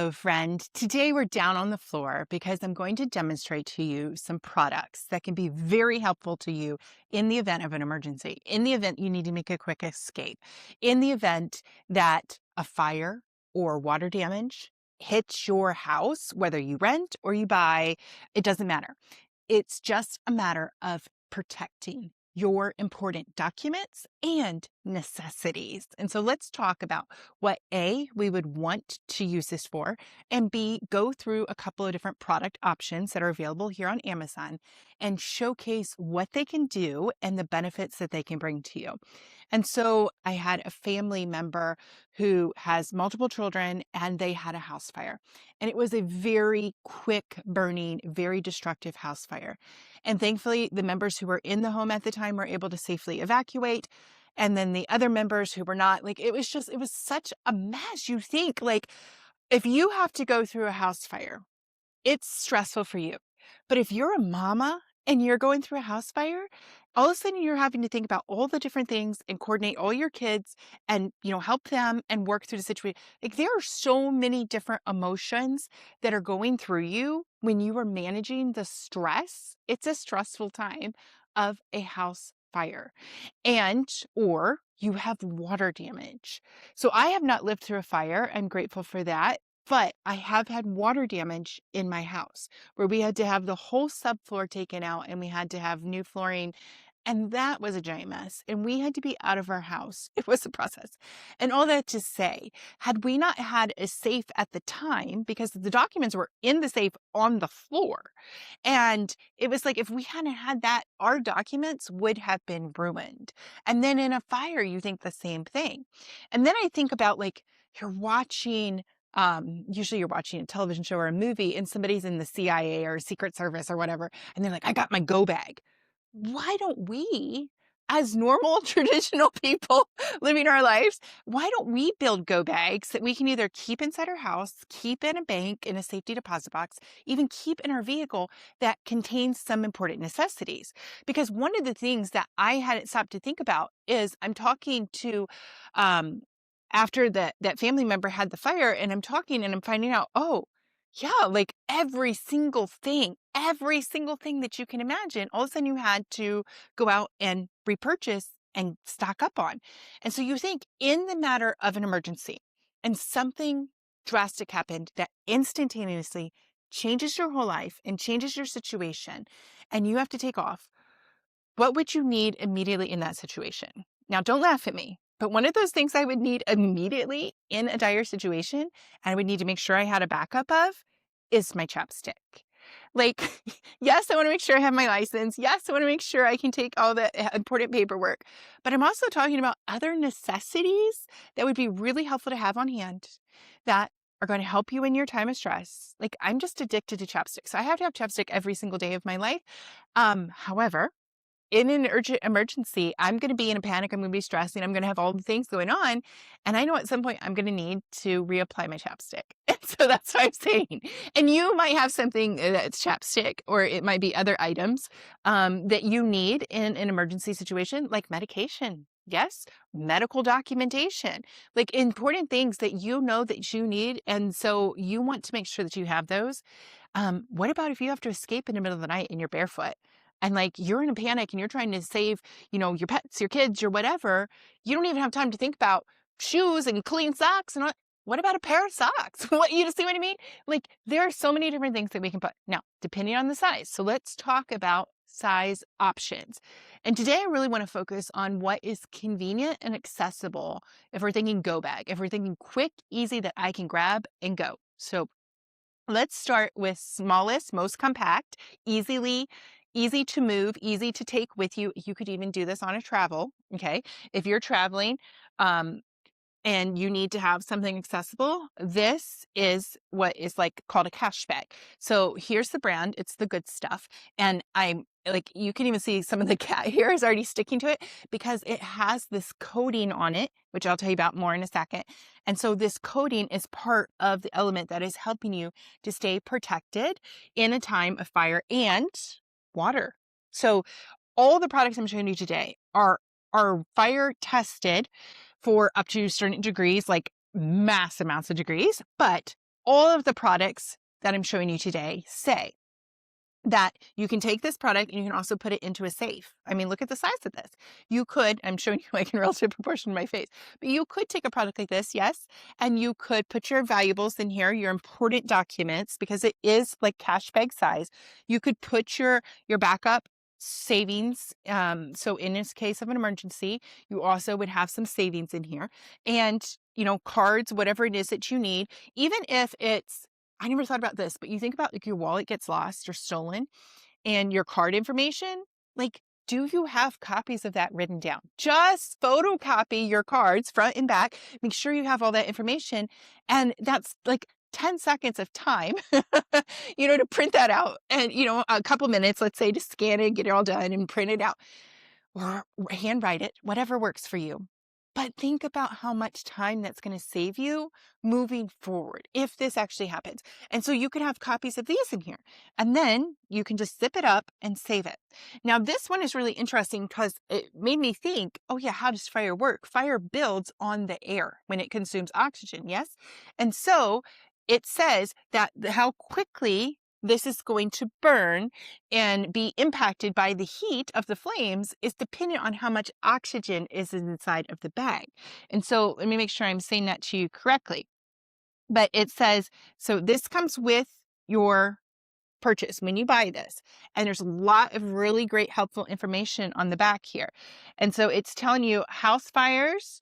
Hello, friend. Today we're down on the floor because I'm going to demonstrate to you some products that can be very helpful to you in the event of an emergency, in the event you need to make a quick escape, in the event that a fire or water damage hits your house, whether you rent or you buy, it doesn't matter. It's just a matter of protecting your important documents and necessities. And so let's talk about what A, we would want to use this for, and B, go through a couple of different product options that are available here on Amazon and showcase what they can do and the benefits that they can bring to you. And so I had a family member who has multiple children and they had a house fire. And it was a very quick burning, very destructive house fire. And thankfully, the members who were in the home at the time were able to safely evacuate. And then the other members who were not, it was such a mess. You think, if you have to go through a house fire, it's stressful for you. But if you're a mama and you're going through a house fire, all of a sudden you're having to think about all the different things and coordinate all your kids and, help them and work through the situation. There are so many different emotions that are going through you when you are managing the stress. It's a stressful time of a house fire or you have water damage. So I have not lived through a fire. I'm grateful for that. But I have had water damage in my house where we had to have the whole subfloor taken out and we had to have new flooring. And that was a giant mess. And we had to be out of our house. It was a process. And all that to say, had we not had a safe at the time, because the documents were in the safe on the floor, and it was like if we hadn't had that, our documents would have been ruined. And then in a fire, you think the same thing. And then I think about you're watching usually you're watching a television show or a movie and somebody's in the CIA or Secret Service or whatever, and they're like, I got my go bag. Why don't we, as normal, traditional people living our lives, why don't we build go bags that we can either keep inside our house, keep in a bank, in a safety deposit box, even keep in our vehicle that contains some important necessities? Because one of the things that I hadn't stopped to think about is I'm talking to, after that family member had the fire, and I'm talking and I'm finding out, oh, yeah, every single thing that you can imagine, all of a sudden you had to go out and repurchase and stock up on. And so you think in the matter of an emergency and something drastic happened that instantaneously changes your whole life and changes your situation, and you have to take off, what would you need immediately in that situation? Now, don't laugh at me, but one of those things I would need immediately in a dire situation, and I would need to make sure I had a backup of, is my chapstick. Yes, I want to make sure I have my license. Yes, I want to make sure I can take all the important paperwork. But I'm also talking about other necessities that would be really helpful to have on hand that are going to help you in your time of stress. I'm just addicted to chapstick. So I have to have chapstick every single day of my life. However, in an urgent emergency, I'm going to be in a panic. I'm going to be stressing. I'm going to have all the things going on. And I know at some point I'm going to need to reapply my chapstick. And so that's what I'm saying. And you might have something that's chapstick, or it might be other items that you need in an emergency situation, like medication. Yes, medical documentation, important things that you know that you need. And so you want to make sure that you have those. What about if you have to escape in the middle of the night and you're barefoot? And you're in a panic and you're trying to save, your pets, your kids, your whatever. You don't even have time to think about shoes and clean socks and all. What about a pair of socks? You see what I mean? There are so many different things that we can put. Now, depending on the size. So let's talk about size options. And today I really want to focus on what is convenient and accessible if we're thinking go bag, if we're thinking quick, easy that I can grab and go. So let's start with smallest, most compact, easy to move, easy to take with you. You could even do this on a travel, okay? If you're traveling, and you need to have something accessible, this is what is called a cash bag. So here's the brand. It's the Good Stuff. And I'm you can even see some of the cat hair is already sticking to it because it has this coating on it, which I'll tell you about more in a second. And so this coating is part of the element that is helping you to stay protected in a time of fire and water. So all the products I'm showing you today are fire tested for up to certain degrees, mass amounts of degrees, but all of the products that I'm showing you today say that you can take this product and you can also put it into a safe. I mean, look at the size of this. You could, I'm showing you like in relative proportion to my face, but you could take a product like this, yes, and you could put your valuables in here, your important documents, because it is like cash bag size. You could put your backup savings. So in this case of an emergency, you also would have some savings in here, and cards, whatever it is that you need, even if it's, I never thought about this, but you think about like your wallet gets lost or stolen and your card information, like, do you have copies of that written down? Just photocopy your cards front and back. Make sure you have all that information. And that's like 10 seconds of time, to print that out, and, a couple minutes, let's say, to scan it, get it all done and print it out, or handwrite it, whatever works for you. But think about how much time that's going to save you moving forward if this actually happens. And so you could have copies of these in here, and then you can just zip it up and save it. Now, this one is really interesting because it made me think, oh yeah, how does fire work? Fire builds on the air when it consumes oxygen, yes? And so it says that how quickly this is going to burn and be impacted by the heat of the flames is dependent on how much oxygen is inside of the bag. And so let me make sure I'm saying that to you correctly. But it says, so this comes with your purchase when you buy this. And there's a lot of really great helpful information on the back here. And so it's telling you house fires,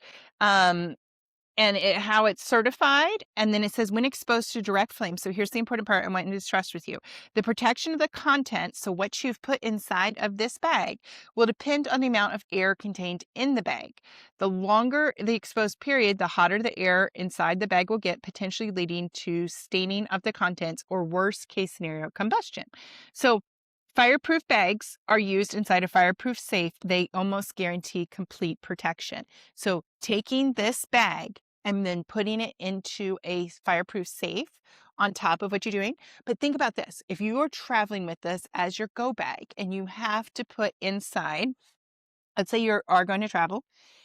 and how it's certified. And then it says when exposed to direct flame. So here's the important part I want to stress with you. The protection of the contents, so what you've put inside of this bag, will depend on the amount of air contained in the bag. The longer the exposed period, the hotter the air inside the bag will get, potentially leading to staining of the contents or worst case scenario, combustion. So fireproof bags are used inside a fireproof safe. They almost guarantee complete protection. So taking this bag and then putting it into a fireproof safe on top of what you're doing. But think about this. If you are traveling with this as your go bag and you have to put inside, let's say you are going to travel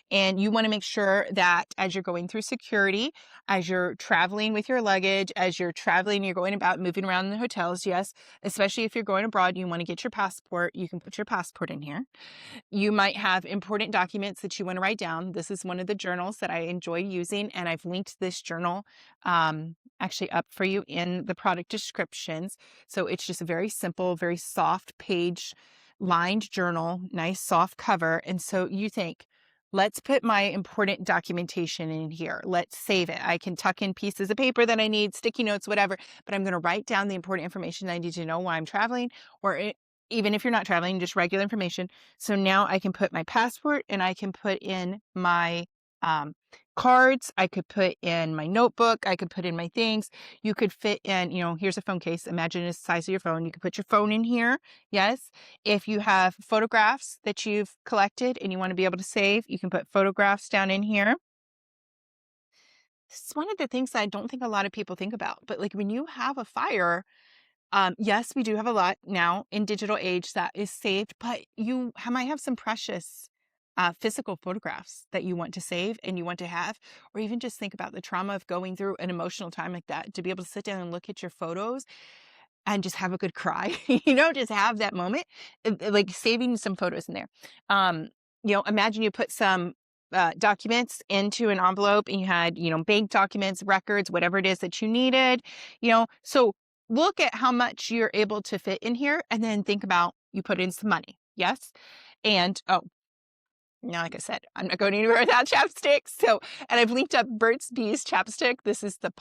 and you want to make sure that as you're going through security, as you're traveling with your luggage, as you're traveling, you're going about moving around in the hotels, yes, especially if you're going abroad, you want to get your passport, you can put your passport in here. You might have important documents that you want to write down. This is one of the journals that I enjoy using, and I've linked this journal actually up for you in the product descriptions. So it's just a very simple, very soft page lined journal, nice soft cover. And so you think, let's put my important documentation in here. Let's save it. I can tuck in pieces of paper that I need, sticky notes, whatever, but I'm going to write down the important information I need to know while I'm traveling, or even if you're not traveling, just regular information. So now I can put my passport and I can put in my cards. I could put in my notebook. I could put in my things. You could fit in, here's a phone case. Imagine the size of your phone. You could put your phone in here. Yes. If you have photographs that you've collected and you want to be able to save, you can put photographs down in here. This is one of the things that I don't think a lot of people think about, but like when you have a fire, yes, we do have a lot now in digital age that is saved, but you might have some precious physical photographs that you want to save and you want to have, or even just think about the trauma of going through an emotional time like that, to be able to sit down and look at your photos and just have a good cry, just have that moment, like saving some photos in there. Imagine you put some documents into an envelope and you had, bank documents, records, whatever it is that you needed, so look at how much you're able to fit in here and then think about you put in some money. Yes. And, now, like I said, I'm not going anywhere without chapstick. So, and I've linked up Burt's Bees chapstick. This is the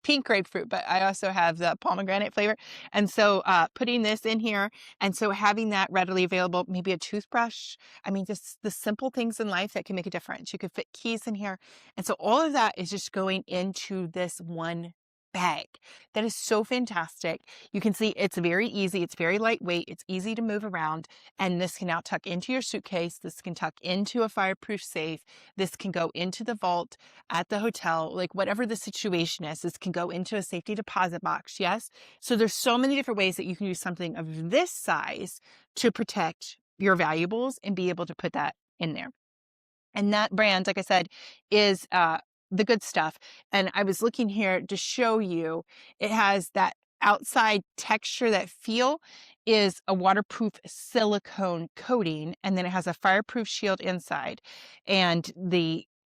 pink grapefruit, but I also have the pomegranate flavor. And so putting this in here, and so having that readily available, maybe a toothbrush. I mean, just the simple things in life that can make a difference. You could fit keys in here. And so all of that is just going into this one bag. That is so fantastic. You can see it's very easy. It's very lightweight. It's easy to move around. And this can now tuck into your suitcase. This can tuck into a fireproof safe. This can go into the vault at the hotel, like whatever the situation is. This can go into a safety deposit box. Yes. So there's so many different ways that you can use something of this size to protect your valuables and be able to put that in there. And that brand, like I said, is the good stuff. And I was looking here to show you, it has that outside texture, that feel is a waterproof silicone coating, and then it has a fireproof shield inside. And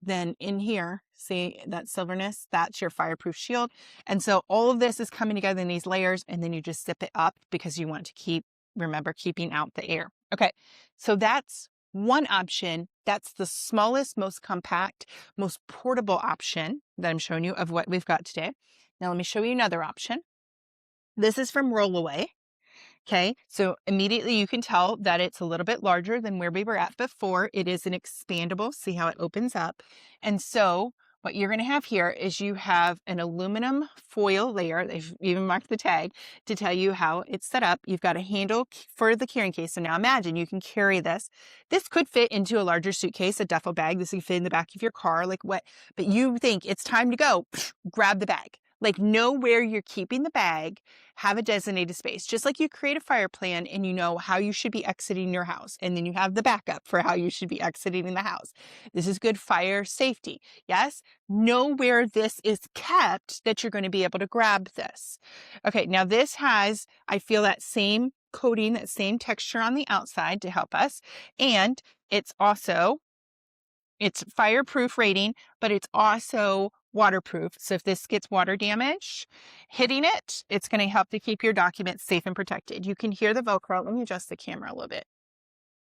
then in here, see that silverness, that's your fireproof shield. And so all of this is coming together in these layers, and then you just zip it up because you want to remember, keeping out the air. Okay, so that's one option. That's the smallest, most compact, most portable option that I'm showing you of what we've got today. Now let me show you another option. This is from Rollaway. Okay, so immediately you can tell that it's a little bit larger than where we were at before. It is an expandable. See how it opens up. And so what you're going to have here is you have an aluminum foil layer. They've even marked the tag to tell you how it's set up. You've got a handle for the carrying case. So now imagine you can carry this. This could fit into a larger suitcase, a duffel bag. This can fit in the back of your car, like what? But you think it's time to go, grab the bag. Like, know where you're keeping the bag, have a designated space, just like you create a fire plan and you know how you should be exiting your house. And then you have the backup for how you should be exiting the house. This is good fire safety. Yes. Know where this is kept that you're going to be able to grab this. Okay. Now this has, I feel, that same coating, that same texture on the outside to help us. And it's fireproof rating, but it's also waterproof. So if this gets water damage, hitting it, it's going to help to keep your documents safe and protected. You can hear the Velcro. Let me adjust the camera a little bit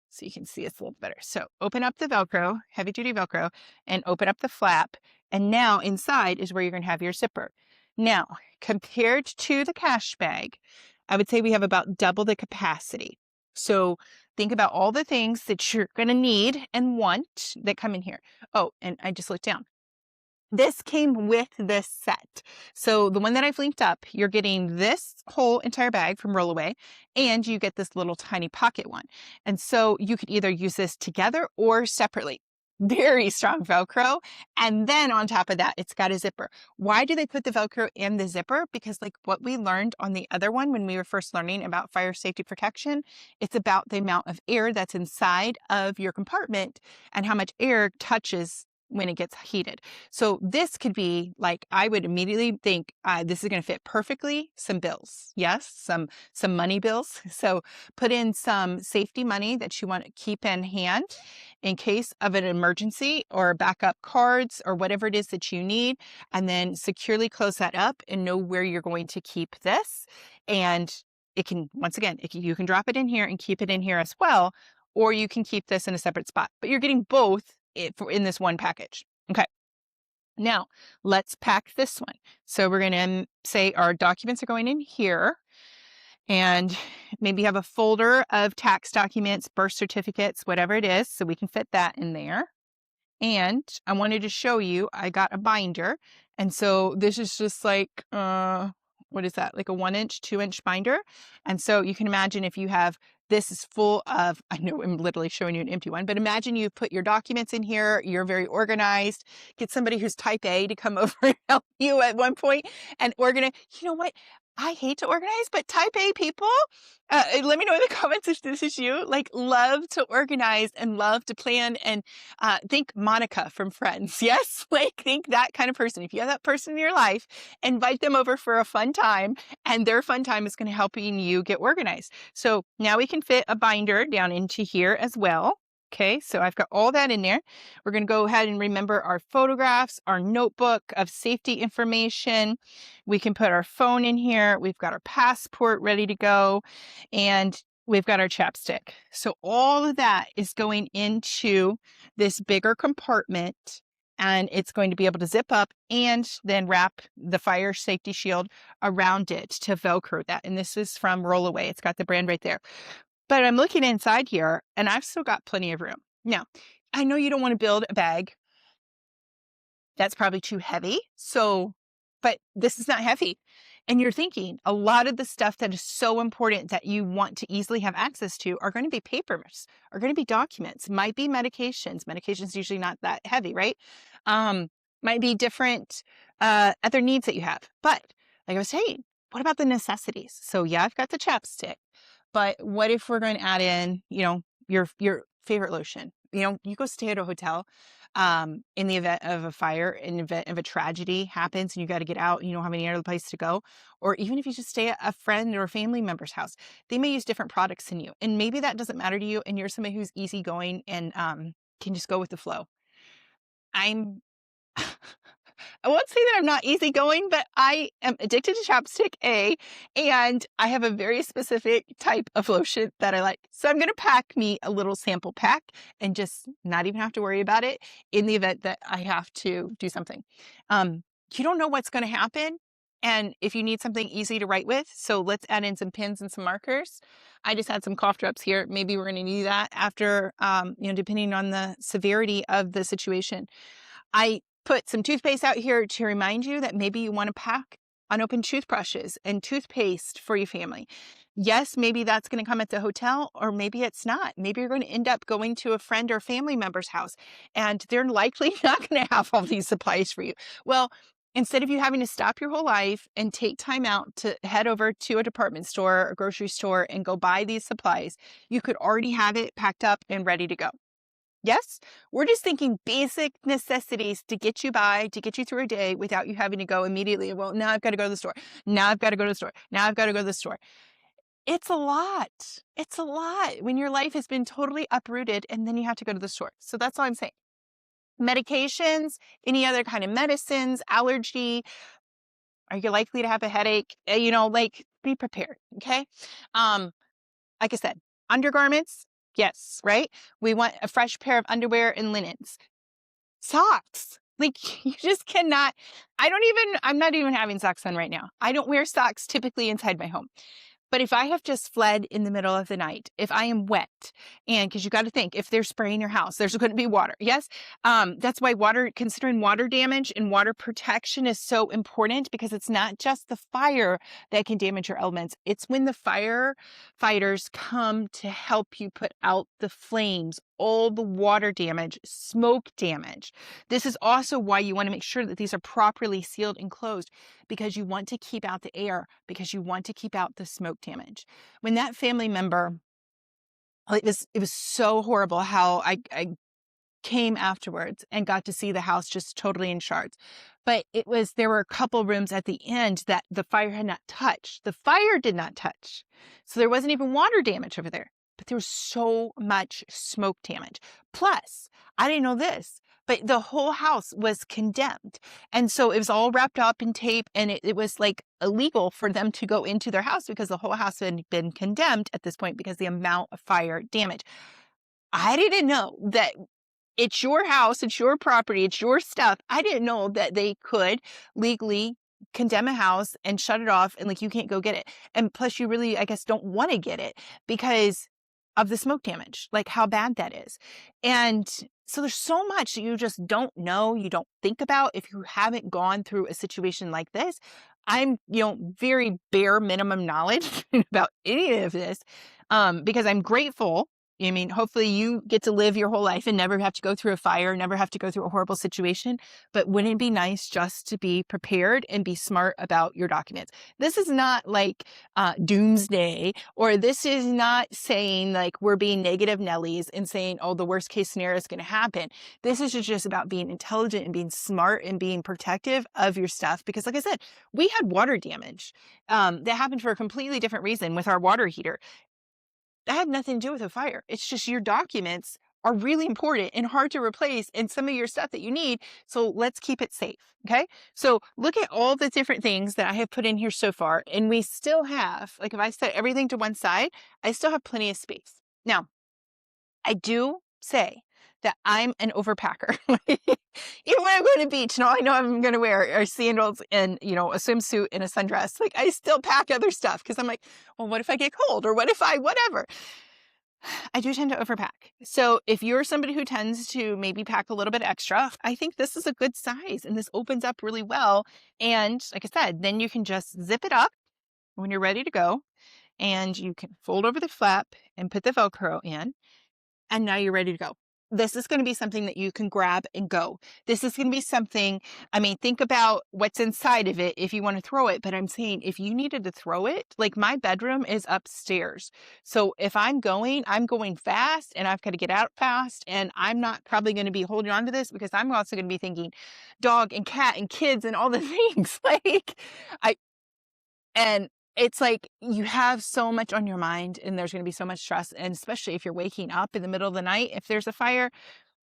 so you can see it's a little better. So open up the Velcro, heavy duty Velcro, and open up the flap. And now inside is where you're going to have your zipper. Now, compared to the cash bag, I would say we have about double the capacity. So think about all the things that you're going to need and want that come in here. Oh, and I just looked down. This came with this set. So the one that I've linked up, you're getting this whole entire bag from Rollaway, and you get this little tiny pocket one. And so you could either use this together or separately. Very strong Velcro. And then on top of that, it's got a zipper. Why do they put the Velcro in the zipper? Because like what we learned on the other one when we were first learning about fire safety protection, it's about the amount of air that's inside of your compartment and how much air touches when it gets heated. So this could be like, I would immediately think this is going to fit perfectly. Some bills. Yes. Some money bills. So put in some safety money that you want to keep in hand in case of an emergency, or backup cards or whatever it is that you need. And then securely close that up and know where you're going to keep this. And it can, once again, you can drop it in here and keep it in here as well, or you can keep this in a separate spot, but you're getting both in this one package. Okay. Now let's pack this one. So we're going to say our documents are going in here, and maybe have a folder of tax documents, birth certificates, whatever it is. So we can fit that in there. And I wanted to show you, I got a binder. And so this is just like, what is that? Like a 1-inch, 2-inch binder. And so you can imagine if you have, this is full of, I know I'm literally showing you an empty one, but imagine you put your documents in here, you're very organized, get somebody who's type A to come over and help you at one point and organize. You know what? I hate to organize, but type A people, let me know in the comments if this is you, like love to organize and love to plan, and think Monica from Friends. Yes. Like think that kind of person. If you have that person in your life, invite them over for a fun time, and their fun time is going to help you get organized. So now we can fit a binder down into here as well. Okay, so I've got all that in there. We're going to go ahead and remember our photographs, our notebook of safety information. We can put our phone in here. We've got our passport ready to go, and we've got our chapstick. So all of that is going into this bigger compartment, and it's going to be able to zip up and then wrap the fire safety shield around it to Velcro that. And this is from Rollaway. It's got the brand right there. But I'm looking inside here, and I've still got plenty of room. Now, I know you don't want to build a bag that's probably too heavy. But this is not heavy. And you're thinking a lot of the stuff that is so important that you want to easily have access to are going to be papers, are going to be documents, might be medications. Medications usually not that heavy, right? Might be different other needs that you have. But like I was saying, what about the necessities? So yeah, I've got the chapstick. But what if we're going to add in, your favorite lotion? You go stay at a hotel. in the event of a fire, in the event of a tragedy happens and you got to get out and you don't have any other place to go, or even if you just stay at a friend or a family member's house, they may use different products than you. And maybe that doesn't matter to you and you're somebody who's easygoing and can just go with the flow. I'm I won't say that I'm not easygoing, but I am addicted to chapstick, A, and I have a very specific type of lotion that I like. So I'm going to pack me a little sample pack and just not even have to worry about it in the event that I have to do something. You don't know what's going to happen. And if you need something easy to write with, so let's add in some pens and some markers. I just had some cough drops here. Maybe we're going to need that after, depending on the severity of the situation. I put some toothpaste out here to remind you that maybe you want to pack unopened toothbrushes and toothpaste for your family. Yes, maybe that's going to come at the hotel, or maybe it's not. Maybe you're going to end up going to a friend or family member's house, and they're likely not going to have all these supplies for you. Well, instead of you having to stop your whole life and take time out to head over to a department store or grocery store and go buy these supplies, you could already have it packed up and ready to go. Yes, we're just thinking basic necessities to get you by, to get you through a day without you having to go immediately. Well, now I've got to go to the store. Now I've got to go to the store. Now I've got to go to the store. It's a lot. It's a lot when your life has been totally uprooted and then you have to go to the store. So that's all I'm saying. Medications, any other kind of medicines, allergy. Are you likely to have a headache? Be prepared. Okay. Like I said, undergarments. Yes, right? We want a fresh pair of underwear and linens. Socks. Like, you just cannot. I'm not even having socks on right now. I don't wear socks typically inside my home. But if I have just fled in the middle of the night, if I am wet, and because you got to think, if they're spraying your house, there's going to be water. Yes. That's why considering water damage and water protection is so important, because it's not just the fire that can damage your elements. It's when the firefighters come to help you put out the flames, all the water damage, smoke damage. This is also why you want to make sure that these are properly sealed and closed, because you want to keep out the air, because you want to keep out the smoke damage. When that family member, it was so horrible how I came afterwards and got to see the house just totally in shards. But there were a couple rooms at the end that the fire had not touched. The fire did not touch. So there wasn't even water damage over there, but there was so much smoke damage. Plus, I didn't know this, but the whole house was condemned. And so it was all wrapped up in tape, and it was like illegal for them to go into their house because the whole house had been condemned at this point because the amount of fire damage. I didn't know that it's your house, it's your property, it's your stuff. I didn't know that they could legally condemn a house and shut it off, and like, you can't go get it. And plus, you really, I guess, don't want to get it because of the smoke damage, like how bad that is. And so there's so much that you just don't know, you don't think about if you haven't gone through a situation like this. I'm, very bare minimum knowledge about any of this, because I'm grateful. I mean, hopefully you get to live your whole life and never have to go through a fire, never have to go through a horrible situation. But wouldn't it be nice just to be prepared and be smart about your documents? This is not like doomsday, or this is not saying like we're being negative Nellies and saying, oh, the worst case scenario is going to happen. This is just about being intelligent and being smart and being protective of your stuff. Because like I said, we had water damage that happened for a completely different reason with our water heater. That had nothing to do with a fire. It's just your documents are really important and hard to replace, and some of your stuff that you need. So let's keep it safe. Okay. So look at all the different things that I have put in here so far. And we still have, like, if I set everything to one side, I still have plenty of space. Now, I do say that I'm an overpacker. Even when I'm going to the beach and all I know I'm going to wear are sandals and, a swimsuit and a sundress. Like, I still pack other stuff because I'm like, well, what if I get cold, or what if whatever. I do tend to overpack. So if you're somebody who tends to maybe pack a little bit extra, I think this is a good size, and this opens up really well. And like I said, then you can just zip it up when you're ready to go, and you can fold over the flap and put the Velcro in, and now you're ready to go. This is going to be something that you can grab and go. This is going to be something, I mean, think about what's inside of it if you want to throw it. But I'm saying if you needed to throw it, like my bedroom is upstairs. So if I'm going fast and I've got to get out fast. And I'm not probably going to be holding on to this because I'm also going to be thinking dog and cat and kids and all the things. I, and it's like you have so much on your mind and there's going to be so much stress. And especially if you're waking up in the middle of the night, if there's a fire,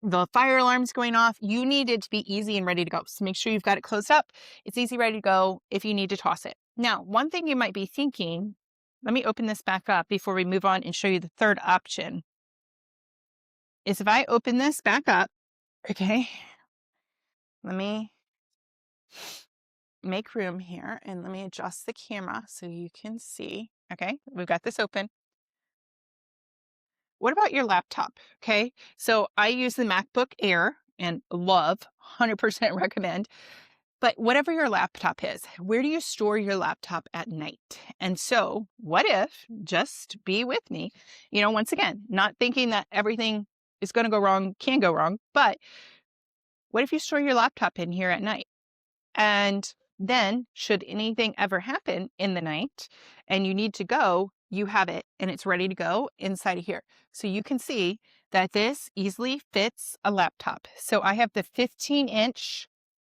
the fire alarm's going off, you need it to be easy and ready to go. So make sure you've got it closed up. It's easy, ready to go if you need to toss it. Now, one thing you might be thinking, let me open this back up before we move on and show you the third option, is if I open this back up, okay, let me make room here and let me adjust the camera so you can see. Okay, we've got this open. What about your laptop? Okay, so I use the MacBook Air and love, 100% recommend. But whatever your laptop is, where do you store your laptop at night? And so, what if, just be with me, once again, not thinking that everything is going to go wrong, can go wrong, but what if you store your laptop in here at night? And then, should anything ever happen in the night and you need to go, you have it and it's ready to go inside of here. So you can see that this easily fits a laptop. So I have the 15-inch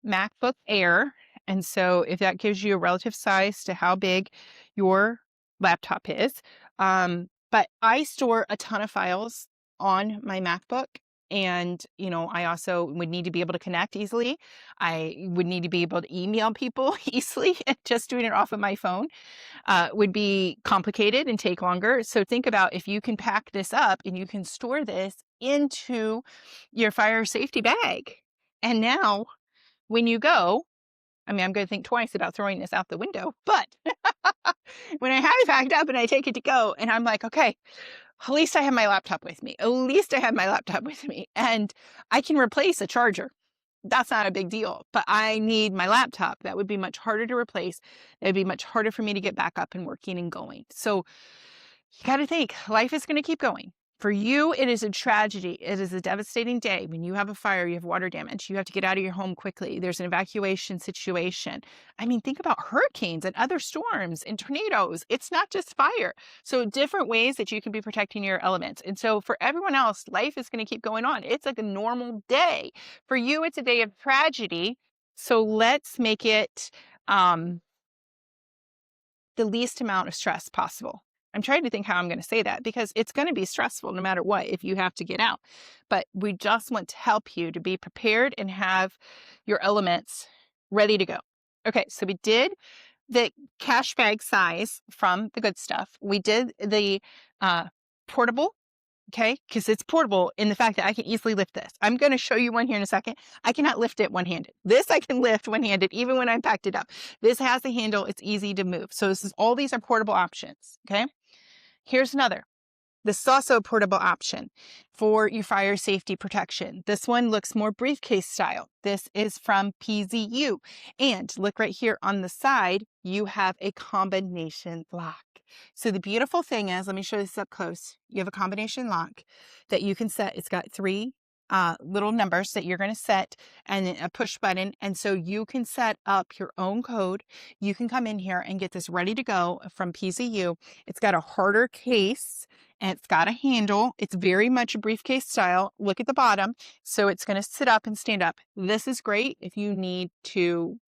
MacBook Air. And so if that gives you a relative size to how big your laptop is. But I store a ton of files on my MacBook. And, I also would need to be able to connect easily. I would need to be able to email people easily. And just doing it off of my phone would be complicated and take longer. So think about if you can pack this up and you can store this into your fire safety bag. And now when you go, I mean, I'm going to think twice about throwing this out the window, but when I have it packed up and I take it to go and I'm like, okay, at least I have my laptop with me. At least I have my laptop with me and I can replace a charger. That's not a big deal, but I need my laptop. That would be much harder to replace. It would be much harder for me to get back up and working and going. So you got to think life is going to keep going. For you, it is a tragedy. It is a devastating day. When you have a fire, you have water damage, you have to get out of your home quickly. There's an evacuation situation. I mean, think about hurricanes and other storms and tornadoes. It's not just fire. So different ways that you can be protecting your elements. And so for everyone else, life is going to keep going on. It's like a normal day. For you, it's a day of tragedy. So let's make it the least amount of stress possible. I'm trying to think how I'm going to say that because it's going to be stressful no matter what if you have to get out. But we just want to help you to be prepared and have your elements ready to go. Okay, so we did the cash bag size from the Good Stuff. We did the portable, okay, because it's portable in the fact that I can easily lift this. I'm going to show you one here in a second. I cannot lift it one-handed. This I can lift one-handed even when I packed it up. This has a handle. It's easy to move. So all these are portable options, okay? Here's another. This is also a portable option for your fire safety protection. This one looks more briefcase style. This is from PZU. And look right here on the side, you have a combination lock. So the beautiful thing is, let me show this up close. You have a combination lock that you can set. It's got three little numbers that you're going to set and then a push button. And so you can set up your own code. You can come in here and get this ready to go from PZU. It's got a harder case and it's got a handle. It's very much a briefcase style. Look at the bottom. So it's going to sit up and stand up. This is great if you need to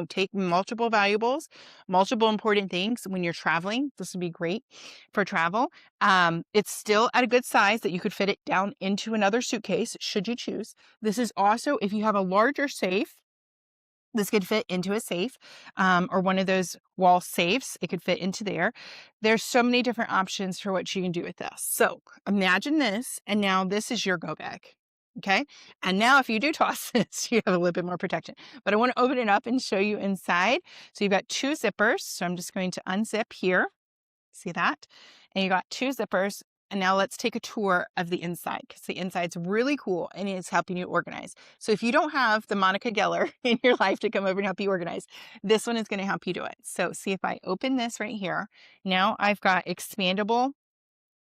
take multiple valuables, multiple important things when you're traveling. This would be great for travel. It's still at a good size that you could fit it down into another suitcase should you choose. This is also, if you have a larger safe, this could fit into a safe or one of those wall safes. It could fit into there. There's so many different options for what you can do with this. So imagine this, and now this is your go bag. Okay. And now if you do toss this, you have a little bit more protection. But I want to open it up and show you inside. So you've got two zippers. So I'm just going to unzip here. See that? And you got two zippers. And now let's take a tour of the inside because the inside's really cool and it's helping you organize. So if you don't have the Monica Geller in your life to come over and help you organize, this one is going to help you do it. So see if I open this right here. Now I've got expandable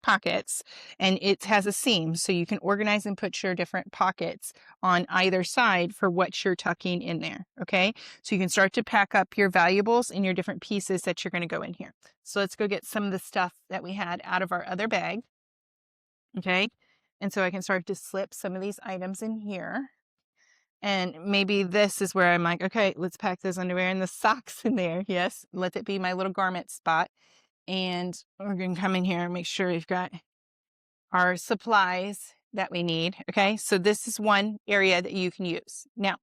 pockets, and it has a seam, so you can organize and put your different pockets on either side for what you're tucking in there. Okay, so you can start to pack up your valuables and your different pieces that you're going to go in here. So let's go get some of the stuff that we had out of our other bag. Okay, and so I can start to slip some of these items in here. And maybe this is where I'm like, okay, let's pack those underwear and the socks in there. Yes, let it be my little garment spot. And we're going to come in here and make sure we've got our supplies that we need. Okay, so this is one area that you can use. Now,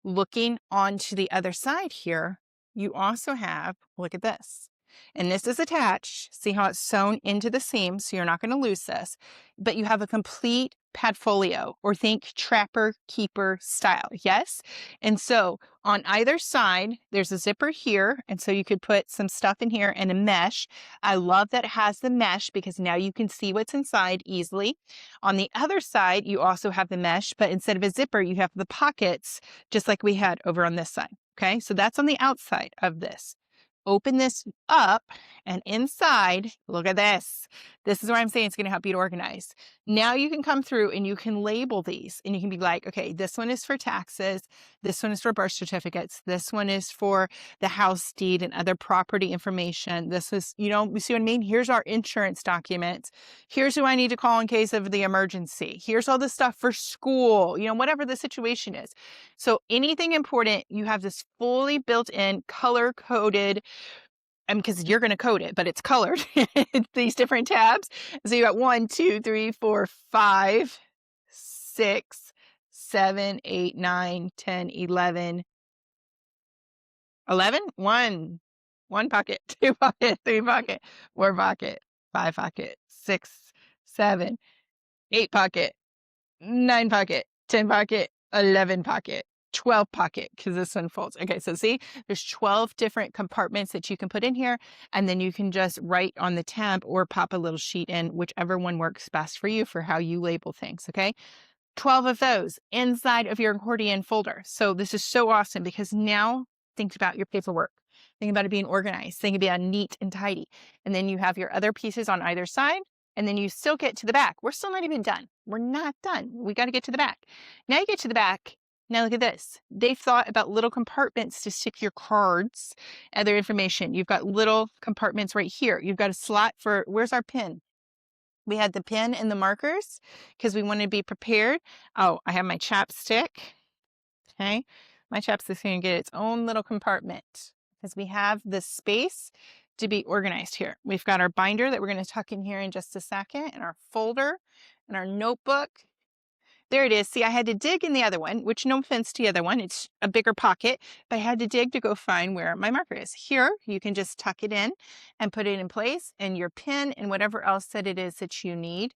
looking onto the other side here, you also have, look at this. And this is attached. See how it's sewn into the seam, so you're not going to lose this. But you have a complete padfolio, or think trapper keeper style. Yes? And so on either side, there's a zipper here. And so you could put some stuff in here and a mesh. I love that it has the mesh because now you can see what's inside easily. On the other side, you also have the mesh, but instead of a zipper, you have the pockets, just like we had over on this side. Okay, so that's on the outside of this. Open this up, and inside, look at this. This is where I'm saying it's going to help you to organize. Now you can come through and you can label these, and you can be like, okay, this one is for taxes. This one is for birth certificates. This one is for the house deed and other property information. This is, you see what I mean? Here's our insurance documents. Here's who I need to call in case of the emergency. Here's all the stuff for school, whatever the situation is. So anything important, you have this fully built in, color coded, because you're going to code it, but it's colored. These different tabs. So you got 1, 2, 3, 4, 5, 6, 7, 8, 9, 10, 11. 11? One pocket, 2 pocket, 3 pocket, 4 pocket, 5 pocket, 6, 7, 8 pocket, 9 pocket, 10 pocket, 11 pocket, 12 pocket, because this one folds. Okay, so see, there's 12 different compartments that you can put in here, and then you can just write on the tab or pop a little sheet in, whichever one works best for you for how you label things, okay? 12 of those inside of your accordion folder. So this is so awesome because now think about your paperwork. Think about it being organized. Think about it neat and tidy. And then you have your other pieces on either side. And then you still get to the back. We're still not even done. We're not done. We got to get to the back. Now you get to the back. Now look at this. They've thought about little compartments to stick your cards, other information. You've got little compartments right here. You've got a slot for, where's our pen? We had the pen and the markers because we want to be prepared. Oh, I have my chapstick. Okay. My chapstick's going to get its own little compartment because we have the space to be organized here. We've got our binder that we're going to tuck in here in just a second, and our folder and our notebook. There it is. See, I had to dig in the other one, which no offense to the other one. It's a bigger pocket, but I had to dig to go find where my marker is. Here, you can just tuck it in and put it in place, and your pen and whatever else that it is that you need,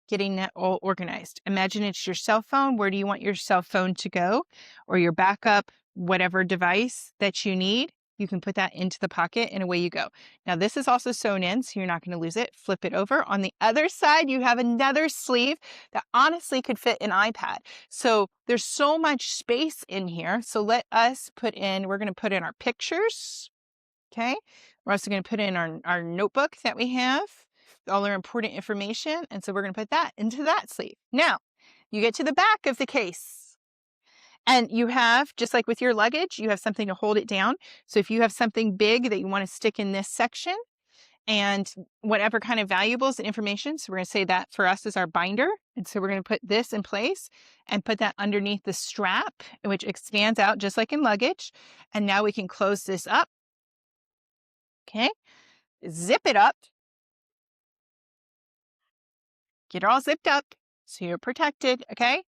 getting that all organized. Imagine it's your cell phone. Where do you want your cell phone to go? Or your backup, whatever device that you need. You can put that into the pocket and away you go. Now this is also sewn in, so you're not going to lose it. Flip it over. On the other side, you have another sleeve that honestly could fit an iPad. So there's so much space in here. So let us we're going to put in our pictures. Okay. We're also going to put in our notebook that we have, all our important information. And so we're going to put that into that sleeve. Now you get to the back of the case. And you have, just like with your luggage, you have something to hold it down. So if you have something big that you want to stick in this section and whatever kind of valuables and information, so we're going to say that for us is our binder. And so we're going to put this in place and put that underneath the strap, which expands out just like in luggage. And now we can close this up. Okay. Zip it up. Get it all zipped up so you're protected. Okay.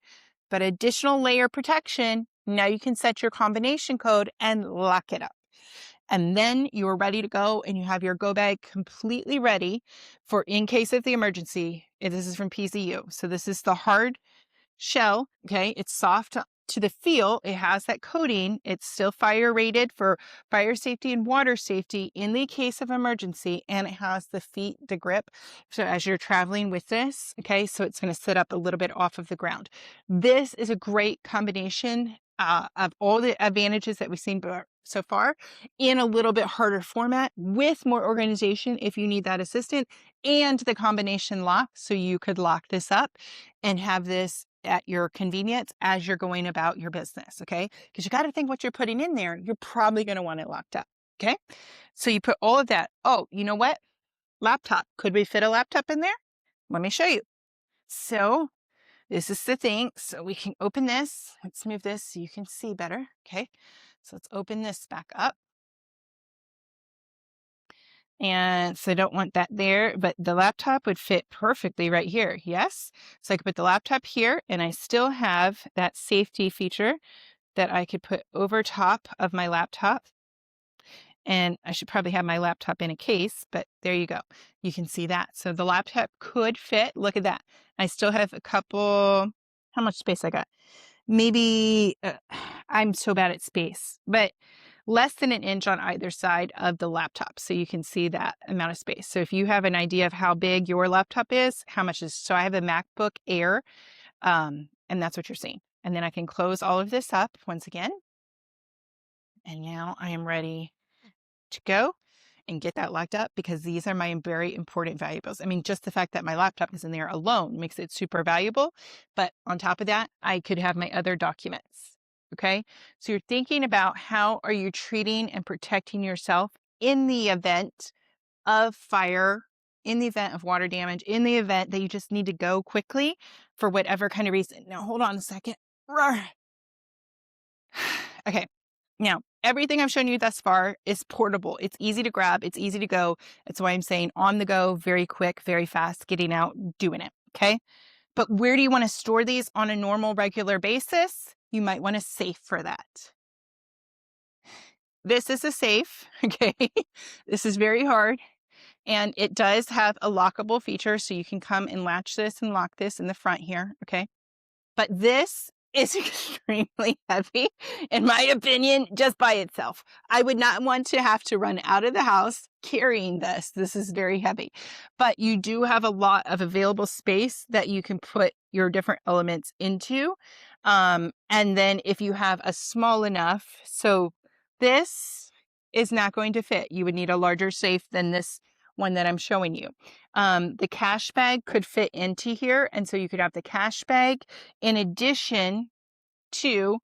But additional layer protection, now you can set your combination code and lock it up. And then you're ready to go, and you have your go bag completely ready for in case of the emergency. This is from PZU. So this is the hard shell. Okay. It's soft to the feel. It has that coating. It's still fire rated for fire safety and water safety in the case of emergency. And it has the grip. So as you're traveling with this, okay, so it's going to sit up a little bit off of the ground. This is a great combination of all the advantages that we've seen so far in a little bit harder format with more organization if you need that assistant, and the combination lock so you could lock this up and have this at your convenience as you're going about your business, okay? Because you got to think what you're putting in there. You're probably going to want it locked up, okay? So you put all of that. Oh, you know what? Laptop. Could we fit a laptop in there? Let me show you. So this is the thing. So we can open this. Let's move this so you can see better. Okay. So let's open this back up. And so I don't want that there, but the laptop would fit perfectly right here. Yes. So I could put the laptop here and I still have that safety feature that I could put over top of my laptop. And I should probably have my laptop in a case, but there you go. You can see that. So the laptop could fit. Look at that. I still have a couple, how much space I got? Maybe, I'm so bad at space, but less than an inch on either side of the laptop. So you can see that amount of space. So if you have an idea of how big your laptop is, how much is, so I have a MacBook Air, and that's what you're seeing. And then I can close all of this up once again. And now I am ready to go and get that locked up because these are my very important valuables. I mean, just the fact that my laptop is in there alone makes it super valuable. But on top of that, I could have my other documents. Okay. So you're thinking about how are you treating and protecting yourself in the event of fire, in the event of water damage, in the event that you just need to go quickly for whatever kind of reason. Now, hold on a second. Okay. Now, everything I've shown you thus far is portable. It's easy to grab. It's easy to go. That's why I'm saying on the go, very quick, very fast, getting out, doing it. Okay. But where do you want to store these on a normal, regular basis? You might want a safe for that. This is a safe. Okay. This is very hard. And it does have a lockable feature. So you can come and latch this and lock this in the front here. Okay. But this is extremely heavy, in my opinion, just by itself. I would not want to have to run out of the house carrying this. This is very heavy. But you do have a lot of available space that you can put your different elements into. And then if you have a small enough, so this is not going to fit. You would need a larger safe than this one that I'm showing you. The cash bag could fit into here. And so you could have the cash bag in addition to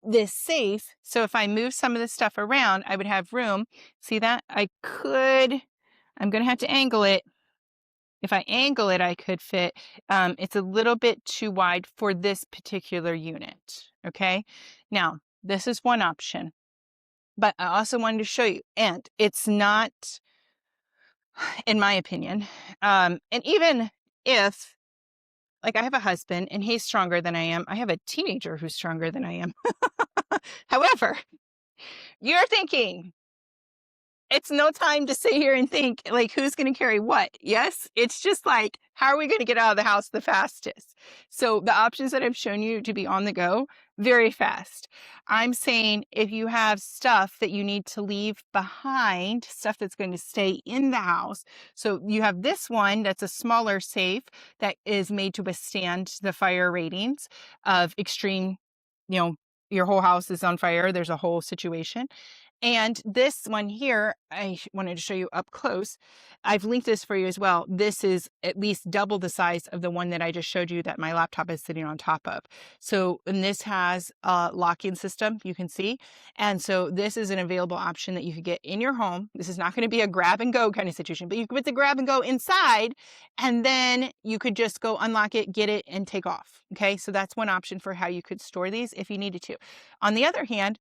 this safe. So if I move some of this stuff around, I would have room. See that? I'm going to have to angle it. If I angle it, I could fit. It's a little bit too wide for this particular unit. Okay. Now, this is one option, but I also wanted to show you, and it's not, in my opinion. And even if, like, I have a husband and he's stronger than I am, I have a teenager who's stronger than I am. However, you're thinking, it's no time to sit here and think, like, who's going to carry what? Yes, it's just like, how are we going to get out of the house the fastest? So the options that I've shown you to be on the go, very fast. I'm saying if you have stuff that you need to leave behind, stuff that's going to stay in the house. So you have this one that's a smaller safe that is made to withstand the fire ratings of extreme, your whole house is on fire. There's a whole situation. And this one here, I wanted to show you up close. I've linked this for you as well. This is at least double the size of the one that I just showed you that my laptop is sitting on top of. So, and this has a locking system, you can see. And so this is an available option that you could get in your home. This is not going to be a grab and go kind of situation, but you could put the grab and go inside and then you could just go unlock it, get it, and take off. Okay, so that's one option for how you could store these if you needed to. On the other hand,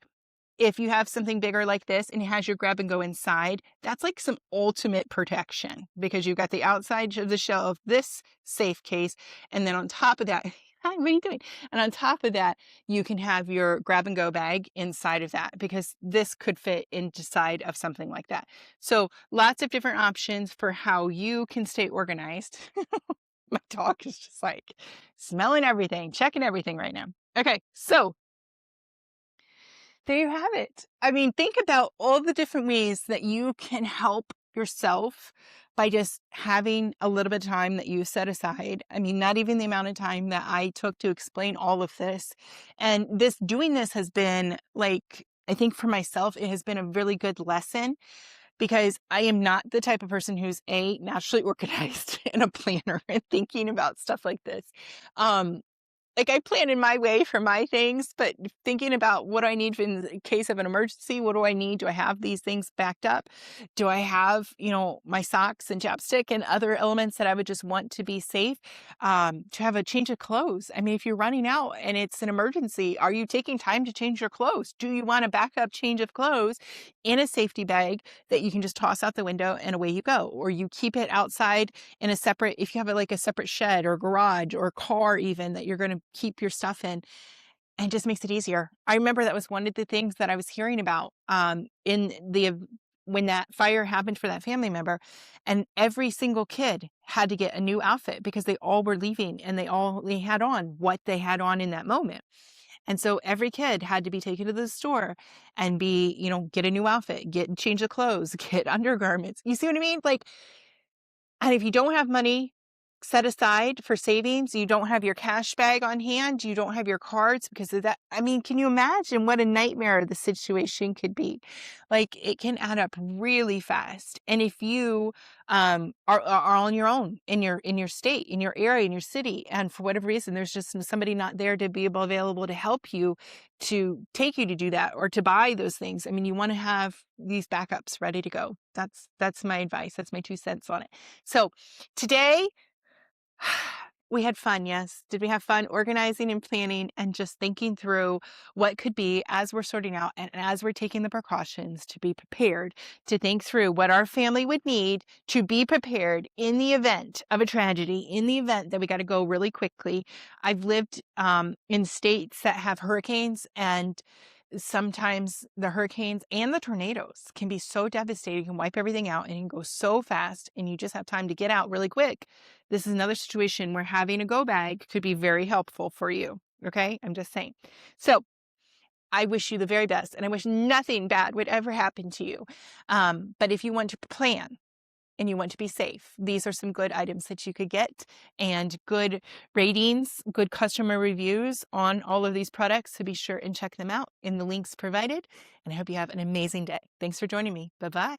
if you have something bigger like this and it has your grab and go inside, that's like some ultimate protection because you've got the outside of the shell of this safe case. And then on top of that, hi, what are you doing? And on top of that, you can have your grab and go bag inside of that because this could fit inside of something like that. So lots of different options for how you can stay organized. My dog is just like smelling everything, checking everything right now. Okay, so there you have it. I mean, think about all the different ways that you can help yourself by just having a little bit of time that you set aside. I mean, not even the amount of time that I took to explain all of this. And doing this has been like I think for myself, it has been a really good lesson because I am not the type of person who's naturally organized and a planner and thinking about stuff like this. Um, like I plan in my way for my things, but thinking about what I need in the case of an emergency, what do I need? Do I have these things backed up? Do I have, my socks and chapstick and other elements that I would just want to be safe? To have a change of clothes. I mean, if you're running out and it's an emergency, are you taking time to change your clothes? Do you want a backup change of clothes in a safety bag that you can just toss out the window and away you go? Or you keep it outside in a separate, if you have like a separate shed or garage or car even that you're going to keep your stuff in, and just makes it easier. I remember that was one of the things that I was hearing about when that fire happened for that family member, and every single kid had to get a new outfit because they all were leaving and they had on what they had on in that moment. And so every kid had to be taken to the store and get a new outfit, change of clothes, get undergarments. You see what I mean? Like, and if you don't have money set aside for savings, you don't have your cash bag on hand, you don't have your cards because of that. I mean, can you imagine what a nightmare the situation could be? Like it can add up really fast. And if you are on your own in your state, in your area, in your city, and for whatever reason, there's just somebody not there to be available to help you, to take you to do that or to buy those things. I mean, you want to have these backups ready to go. That's my advice. That's my 2 cents on it. So today, we had fun, yes. Did we have fun organizing and planning and just thinking through what could be as we're sorting out and as we're taking the precautions to be prepared, to think through what our family would need to be prepared in the event of a tragedy, in the event that we got to go really quickly. I've lived in states that have hurricanes, and sometimes the hurricanes and the tornadoes can be so devastating, can wipe everything out and can go so fast, and you just have time to get out really quick. This is another situation where having a go bag could be very helpful for you. Okay. I'm just saying. So I wish you the very best, and I wish nothing bad would ever happen to you. But if you want to plan, and you want to be safe, these are some good items that you could get, and good ratings, good customer reviews on all of these products. So be sure and check them out in the links provided. And I hope you have an amazing day. Thanks for joining me. Bye-bye.